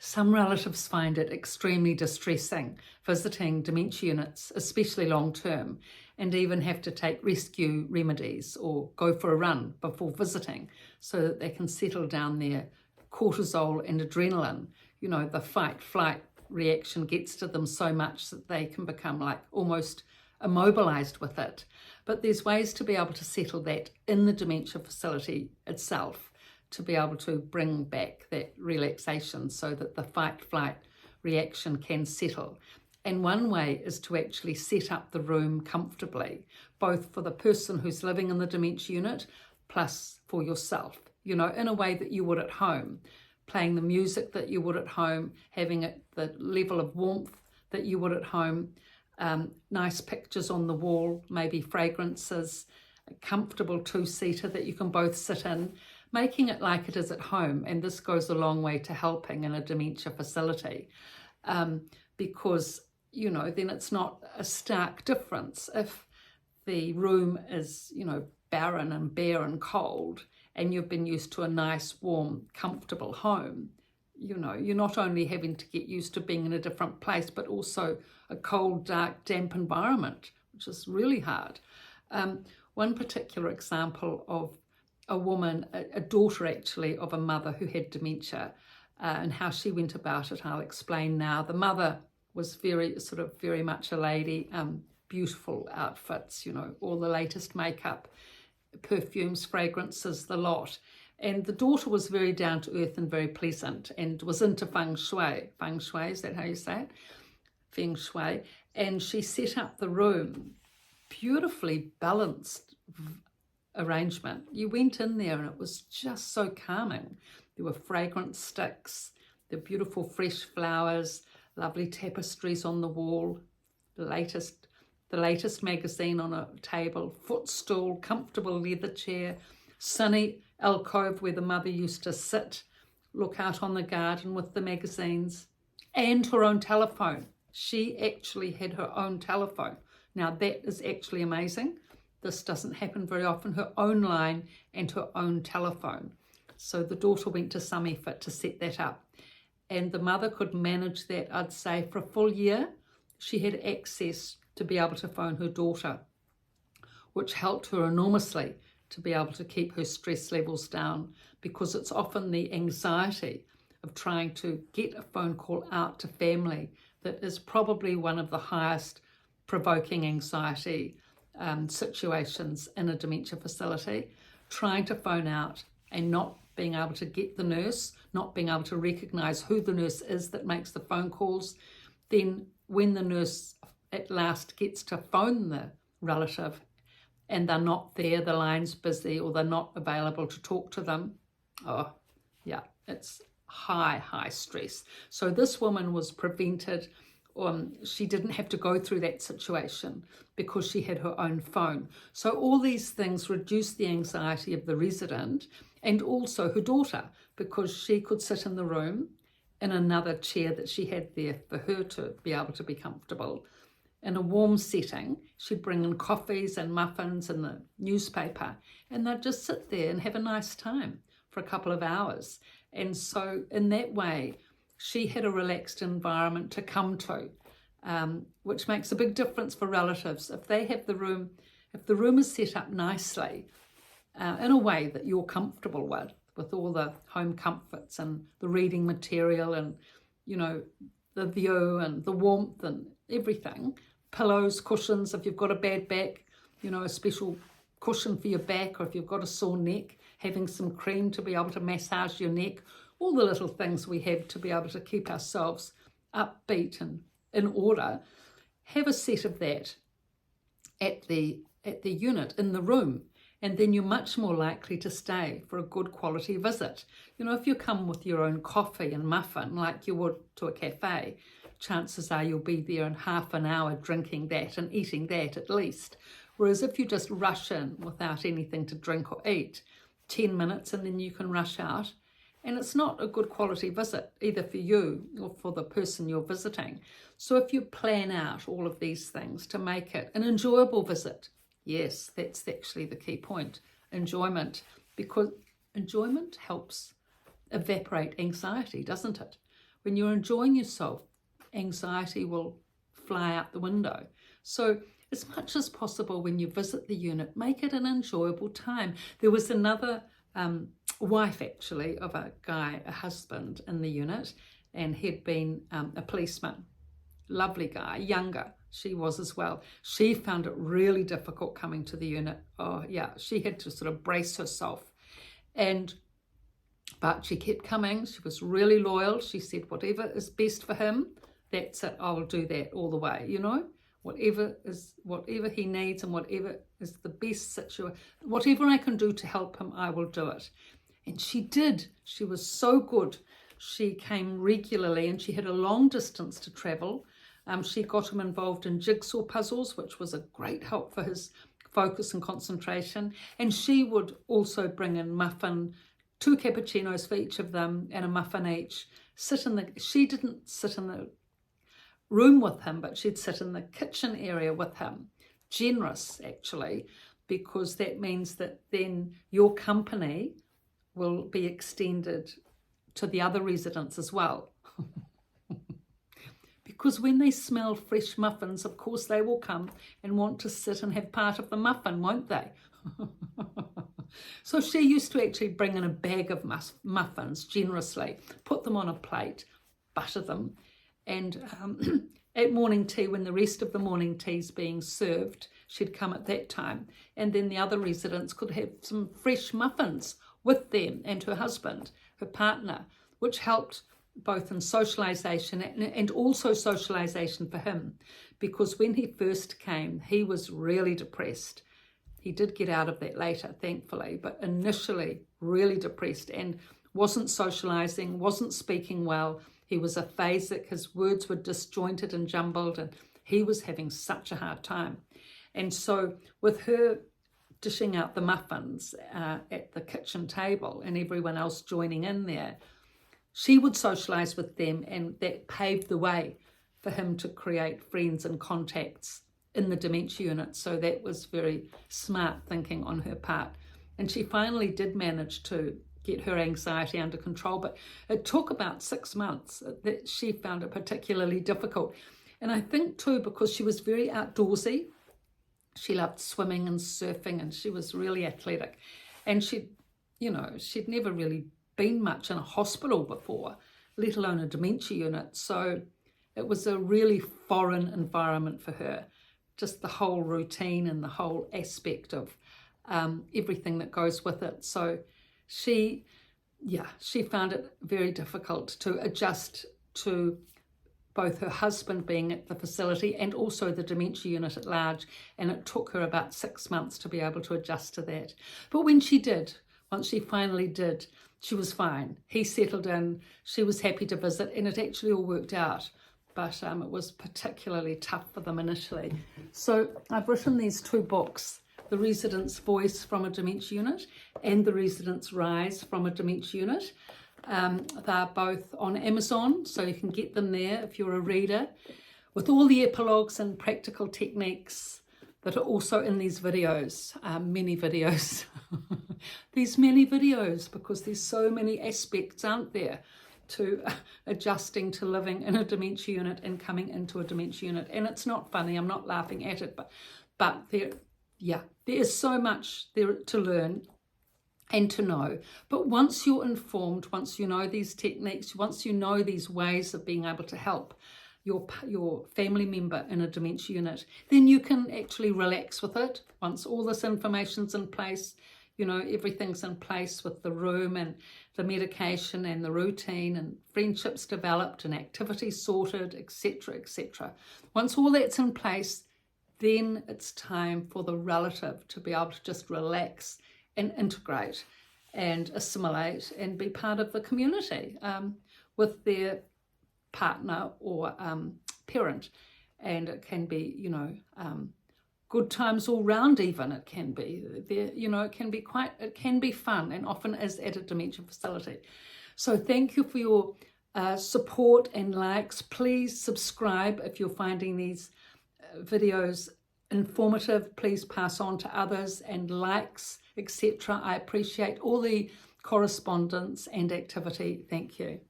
Some relatives find it extremely distressing visiting dementia units, especially long term, and even have to take rescue remedies or go for a run before visiting so that they can settle down their cortisol and adrenaline. You know, the fight-flight reaction gets to them so much that they can become like almost immobilized with it. But there's ways to be able to settle that in the dementia facility itself, to be able to bring back that relaxation so that the fight-flight reaction can settle. And one way is to actually set up the room comfortably, both for the person who's living in the dementia unit, plus for yourself, you know, in a way that you would at home, playing the music that you would at home, having it the level of warmth that you would at home, nice pictures on the wall, maybe fragrances, a comfortable two-seater that you can both sit in, making it like it is at home. And this goes a long way to helping in a dementia facility, because, you know, then it's not a stark difference. If the room is, you know, barren and bare and cold, and you've been used to a nice, warm, comfortable home, you know, you're not only having to get used to being in a different place, but also a cold, dark, damp environment, which is really hard. One particular example of a woman, a daughter actually, of a mother who had dementia, and how she went about it, I'll explain now. The mother was very much a lady, beautiful outfits, you know, all the latest makeup, perfumes, fragrances, the lot. And the daughter was very down to earth and very pleasant and was into feng shui. Feng shui, is that how you say it? Feng shui. And she set up the room, beautifully balanced arrangement. You went in there and it was just so calming. There were fragrant sticks, the beautiful fresh flowers, lovely tapestries on the wall, the latest magazine on a table, footstool, comfortable leather chair, sunny alcove where the mother used to sit, look out on the garden with the magazines, and her own telephone. She actually had her own telephone. Now that is actually amazing. This doesn't happen very often. Her own line and her own telephone. So the daughter went to some effort to set that up. And the mother could manage that, I'd say, for a full year. She had access to be able to phone her daughter, which helped her enormously to be able to keep her stress levels down, because it's often the anxiety of trying to get a phone call out to family that is probably one of the highest provoking anxiety situations in a dementia facility. Trying to phone out and not being able to get the nurse, not being able to recognize who the nurse is that makes the phone calls. Then when the nurse at last gets to phone the relative and they're not there, the line's busy, or they're not available to talk to them, oh yeah, it's high stress. So this woman was prevented. She didn't have to go through that situation because she had her own phone. So all these things reduced the anxiety of the resident and also her daughter, because she could sit in the room in another chair that she had there for her to be able to be comfortable. In a warm setting, she'd bring in coffees and muffins and the newspaper, and they'd just sit there and have a nice time for a couple of hours. And so in that way, she had a relaxed environment to come to, which makes a big difference for relatives. If they have the room, if the room is set up nicely, in a way that you're comfortable with all the home comforts and the reading material and, you know, the view and the warmth and everything, pillows, cushions, if you've got a bad back, you know, a special cushion for your back, or if you've got a sore neck, having some cream to be able to massage your neck, all the little things we have to be able to keep ourselves upbeat and in order. Have a set of that at the unit, in the room, and then you're much more likely to stay for a good quality visit. You know, if you come with your own coffee and muffin like you would to a cafe, chances are you'll be there in half an hour drinking that and eating that at least. Whereas if you just rush in without anything to drink or eat, 10 minutes and then you can rush out. And it's not a good quality visit, either for you or for the person you're visiting. So if you plan out all of these things to make it an enjoyable visit, yes, that's actually the key point, enjoyment, because enjoyment helps evaporate anxiety, doesn't it? when you're enjoying yourself, anxiety will fly out the window. So as much as possible when you visit the unit, make it an enjoyable time. There was another wife actually of a guy, a husband in the unit, and he'd been a policeman. Lovely guy, younger. She was as well. She found it really difficult coming to the unit. Oh yeah, she had to sort of brace herself. But she kept coming. She was really loyal. She said, whatever is best for him, that's it. I will do that all the way, you know. Whatever he needs and whatever is the best situation, whatever I can do to help him, I will do it. And she did. She was so good. She came regularly and she had a long distance to travel. She got him involved in jigsaw puzzles, which was a great help for his focus and concentration. And she would also bring in muffin, 2 cappuccinos for each of them and a muffin each. She didn't sit in the room with him, but she'd sit in the kitchen area with him. Generous, actually, because that means that then your company will be extended to the other residents as well. Because when they smell fresh muffins, of course they will come and want to sit and have part of the muffin, won't they? So she used to actually bring in a bag of muffins generously, put them on a plate, butter them, and at morning tea, when the rest of the morning tea's being served, she'd come at that time, and then the other residents could have some fresh muffins with them and her husband, her partner, which helped both in socialization and also socialization for him, because when he first came, he was really depressed. He did get out of that later, thankfully, but initially really depressed and wasn't socializing, wasn't speaking well. He was aphasic, his words were disjointed and jumbled, and he was having such a hard time. And so with her dishing out the muffins at the kitchen table and everyone else joining in there, she would socialize with them, and that paved the way for him to create friends and contacts in the dementia unit. So that was very smart thinking on her part. And she finally did manage to get her anxiety under control, but it took about 6 months. That she found it particularly difficult. And I think too, because she was very outdoorsy, she loved swimming and surfing, and she was really athletic. And she'd never really been much in a hospital before, let alone a dementia unit. So it was a really foreign environment for her, just the whole routine and the whole aspect of everything that goes with it. So she found it very difficult to adjust to both her husband being at the facility and also the dementia unit at large. And it took her about 6 months to be able to adjust to that. But when she did, once she finally did, she was fine. He settled in, she was happy to visit, and it actually all worked out. But it was particularly tough for them initially. So I've written these 2 books, The Resident's Voice from a Dementia Unit and The Resident's Rise from a Dementia Unit. They're both on Amazon, so you can get them there if you're a reader, with all the epilogues and practical techniques that are also in these videos, many videos. These many videos, because there's so many aspects, aren't there, to adjusting to living in a dementia unit and coming into a dementia unit. And it's not funny, I'm not laughing at it, but there is so much there to learn and to know. But once you're informed, once you know these techniques, once you know these ways of being able to help your family member in a dementia unit, then you can actually relax with it. Once all this information's in place, everything's in place with the room and the medication and the routine and friendships developed and activities sorted, etc., etc. Once all that's in place, then it's time for the relative to be able to just relax and integrate and assimilate and be part of the community with their partner or parent. And it can be, good times all round. Even it can be there, it can be fun, and often is at a dementia facility. So thank you for your support and likes. Please subscribe if you're finding these videos informative. Please pass on to others, and likes, etc. I appreciate all the correspondence and activity. Thank you.